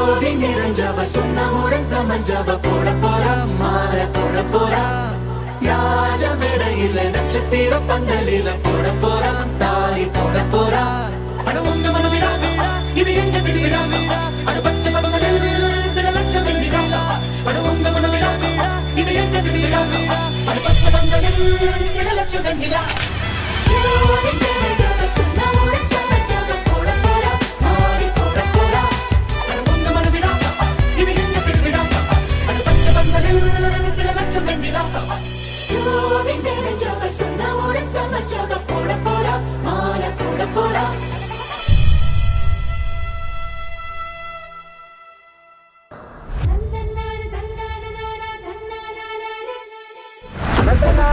ஜோதி நிறைஞ்சவ சொன்னவுடன் சமஞ்சவ போட போறா மாலை போட போறா யாஜ மேடையில நட்சத்திர பந்தலில போட போறா தாலி போட போறா அட உங்க மனவிடா இது எங்க விடா அட பச்சை பவனில் சில லட்சம் விடா அட உங்க மனவிடா இது எங்க விடா அட பச்சை பவனில் சில லட்சம் விடா ஜோதி நிறைஞ்சவ சொன்னவுடன் சமஞ்சவ போட போறா மாலை போட போறா அட உங்க மனவிடா இது எங்க விடா அட பச்சை பவனில் சில லட்சம் விடா ஜோதி நிறைஞ்சவ சொன்னவுடன் சமஞ்சவ போட போறா மாலை போட போறா தந்தனா